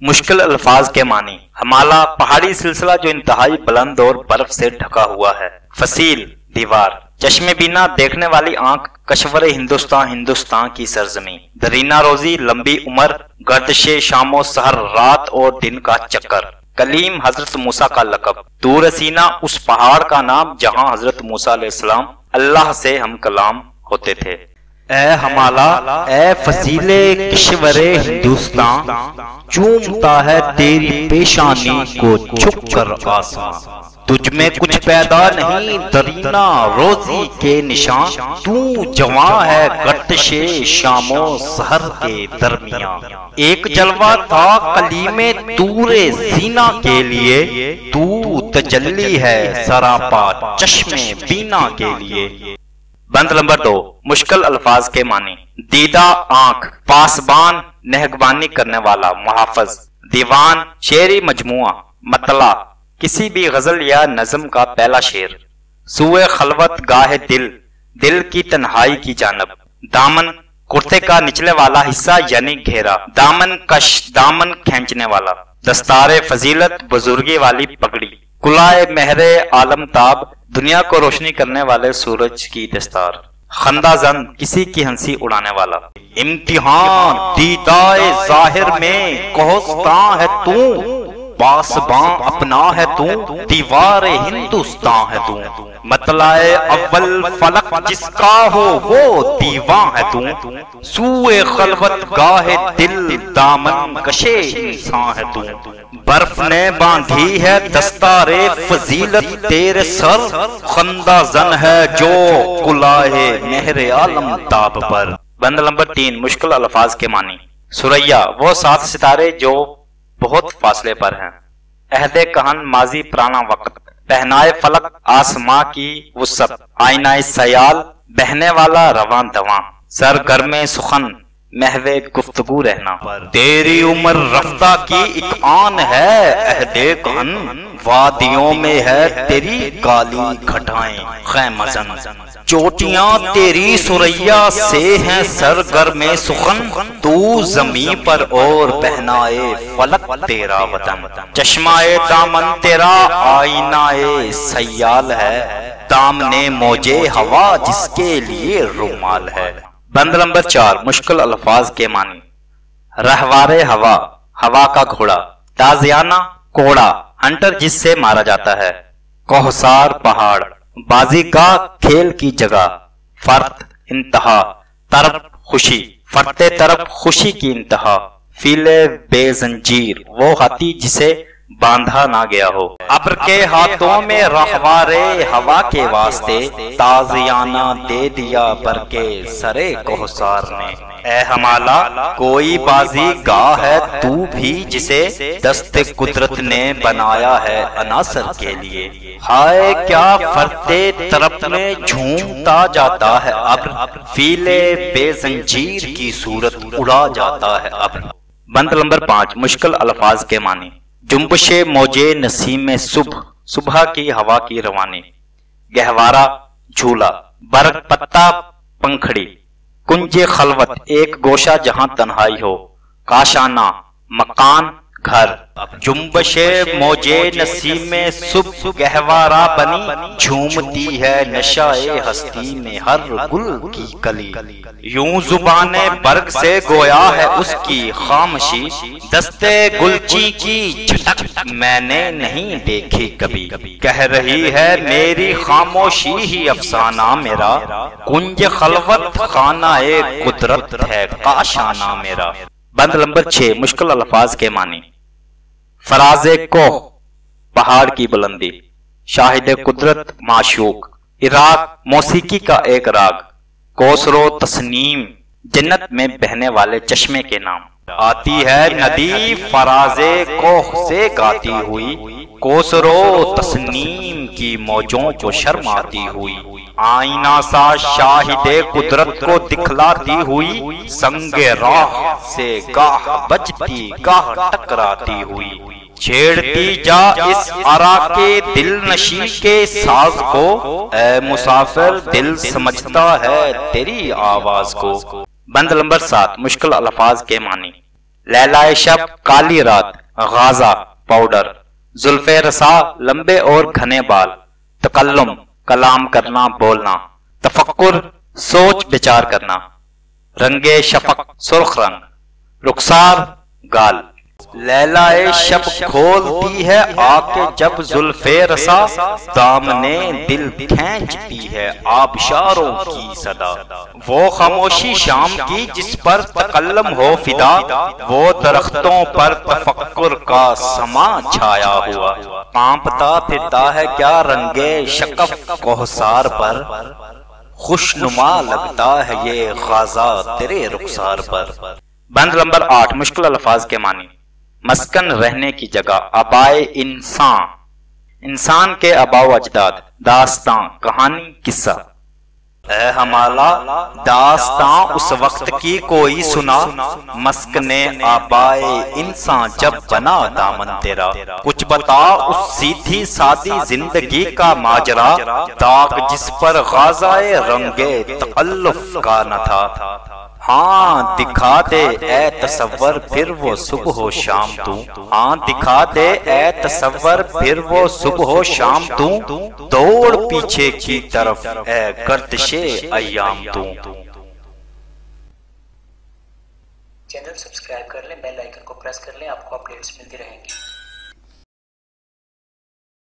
مشکل الفاظ کے معنی: ہمالہ پہاڑی سلسلہ جو انتہائی بلند اور برف سے ڈھکا ہوا ہے۔ فصیل دیوار، چشم بینا دیکھنے والی آنکھ، کشور ہندوستان ہندوستان کی سرزمین۔ درینہ روزی، لمبی عمر، گردش شام و سحر، رات اور دن کا چکر۔ کلیم، حضرت موسیٰ کا لقب۔ طور سینا اس پہاڑ کا نام جہاں حضرت موسیٰ علیہ السلام اللہ سے ہم کلام ہوتے تھے۔ اے ہمالہ، اے فصیل کشور ہندوستان، چومتا ہے تیری پیشانی کو چھپ کر آسمان۔ تجھ میں کچھ پیدا نہیں درینہ روزی کے نشان، تو جواں ہے گردش شام و سحر کے درمیان۔ ایک جلوہ تھا کلیم طور سینا کے لیے، تو تجلی ہے سراپا چشم بینا کے لیے۔ بند نمبر 2، مشکل الفاظ کے معنی: دیدہ آنکھ، پاسبان نگہبانی کرنے والا، محافظ۔ دیوان شعری مجموعہ، مطلع کسی بھی غزل یا نظم کا پہلا شعر۔ سوئے خلوت گاہ دل، دل کی تنہائی کی جانب۔ دامن کرتے کا نچلے والا حصہ یعنی گھیرا۔ دامن کش، دامن کھینچنے والا۔ دستار فضیلت، بزرگی والی پگڑی۔ کلائے مہر عالم تاب، دنیا کو روشنی کرنے والے سورج کی دستار۔ خندہ زن، کسی کی ہنسی اڑانے والا۔ امتحان دیدائے ظاہر میں کوہستان ہے تو، پاسباں اپنا ہے تو، دیوار ہندوستان ہے تو۔ مطلع اول فلک جس کا ہو وہ دیواں ہے تو، سوئے خلوت گاہ دل دامن کشے انسان ہے تو۔ برف نے باندھی ہے دستار فضیلت تیرے سر، خندہ زن ہے جو کلائے مہر عالم تاب پر۔ بند نمبر 3، مشکل الفاظ کے معنی: ثریا، وہ 7 ستارے جو بہت فاصلے پر ہیں۔ عہد کہن، ماضی پرانا وقت۔ پہنائے فلک، آسماں کی وسعت۔ آئینہ سیال، بہنے والا رواں دواں۔ سرگرم سخن، محو گفتگو رہنا۔ تیری عمر رفتہ کی ایک آن ہے عہد کہن، وادیوں میں ہے تیری کالی گھٹائیں خیمہ زن۔ چوٹیاں تیری ثریا سے ہیں سرگرم سخن، تو زمین پر اور پہنائے فلک تیرا وطن۔ چشمہ دامن تیرا آئینہ سیال ہے، دامن موجے ہوا جس کے لیے رومال ہے۔ بند نمبر 4، مشکل الفاظ کے معنی: رہوار ہوا، ہوا کا گھوڑا۔ تازیانہ، کوڑا، ہنٹر جس سے مارا جاتا ہے۔ کوہسار، پہاڑ۔ بازی گاہ، کھیل کی جگہ۔ فرت، انتہا۔ طرب، خوشی۔ فرتے طرب، خوشی کی انتہا۔ فیل بے زنجیر، وہ ہاتھی جسے باندھا نہ گیا ہو۔ ابر کے ہاتھوں میں رہوار ہوا کے واسطے، تازیانہ دے دیا بر کے سرے کوہسار نے۔ اے ہمالہ، کوئی بازی گاہ ہے تو بھی جسے دست قدرت نے بنایا ہے عناصر کے لیے۔ ہائے کیا فرتے طرف میں جھومتا جاتا ہے ابر، فیل بے زنجیر کی صورت اڑا جاتا ہے ابر۔ بند نمبر 5، مشکل الفاظ کے معنی: جنبش موجے نسیم صبح، صبح کی ہوا کی روانی۔ گہوارہ، جھولا۔ برگ پتا، پنکھڑی۔ کنج خلوت، ایک گوشہ جہاں تنہائی ہو۔ کاشانہ، مکان، گھر۔ جنبش موجے نسیم صبح، گہوارہ بنی جھومتی ہے نشائے ہستی میں ہر گل کی کلی۔ یوں زبان برگ سے گویا ہے اس کی خاموشی، دستے گلچی کی جھٹک میں نے نہیں دیکھی کبھی۔ کہہ رہی ہے میری خاموشی ہی افسانہ میرا، کنج خلوت خانہ قدرت ہے کاشانہ میرا۔ بند نمبر 6، مشکل الفاظ کے معنی: فراز کوہ، پہاڑ کی بلندی۔ شاہد قدرت، معشوق۔ عراق، موسیقی کا ایک راگ۔ کوسرو تسنیم، جنت میں بہنے والے چشمے کے نام۔ آتی ہے ندی فراز کوہ سے گاتی ہوئی، کوسرو تسنیم کی موجوں کو شرماتی ہوئی۔ آئینہ سا شاہد قدرت کو دکھلاتی ہوئی، سنگ راہ سے گاہ بجتی گاہ ٹکراتی ہوئی۔ چھیڑتی جا اس آرا کے دل نشی کے ساز کو، اے مسافر دل سمجھتا ہے تیری آواز کو۔ بند نمبر 7، مشکل الفاظ کے معنی: لیلائے شب کالی رات، غازہ پاؤڈر، زلف رسا لمبے اور گھنے بال، تکلم کلام کرنا بولنا، تفکر سوچ بچار کرنا، رنگ شفق سرخ رنگ، رخسار گال۔ لیلائے شب کھولتی ہے آ کے جب زلف رسا، دامنے دل کھینچتی ہے آبشاروں کی صدا۔ وہ خاموشی شام کی جس پر تکلم ہو فدا، وہ درختوں پر تفکر کا سما چھایا ہوا۔ کانپتا پھرتا ہے کیا رنگ شکف کوہسار پر، خوشنما لگتا ہے یہ غازہ تیرے رخسار پر۔ بند نمبر 8، مشکل الفاظ کے معنی۔ مسکن رہنے کی جگہ، آبائے انسان، انسان کے آباء و اجداد، داستان کہانی قصہ۔ اے ہمالا داستان اس وقت کی کوئی سنا، مسکن آبائے انسان جب بنا دامن تیرا۔ کچھ بتا اس سیدھی سادی زندگی کا ماجرا، داغ جس پر غازۂ رنگ تکلف کا نہ تھا۔ ہاں دکھا دے اے تصور پھر وہ صبح و شام تو، ہاں دکھا دے اے تصور پھر وہ صبح و شام تو، دوڑ پیچھے کی طرف اے گردش ایام تو۔ چینل سبسکرائب کر لیں، بیل آئیکن کو پریس کر لیں، آپ کو اپڈیٹس ملتی رہیں گی۔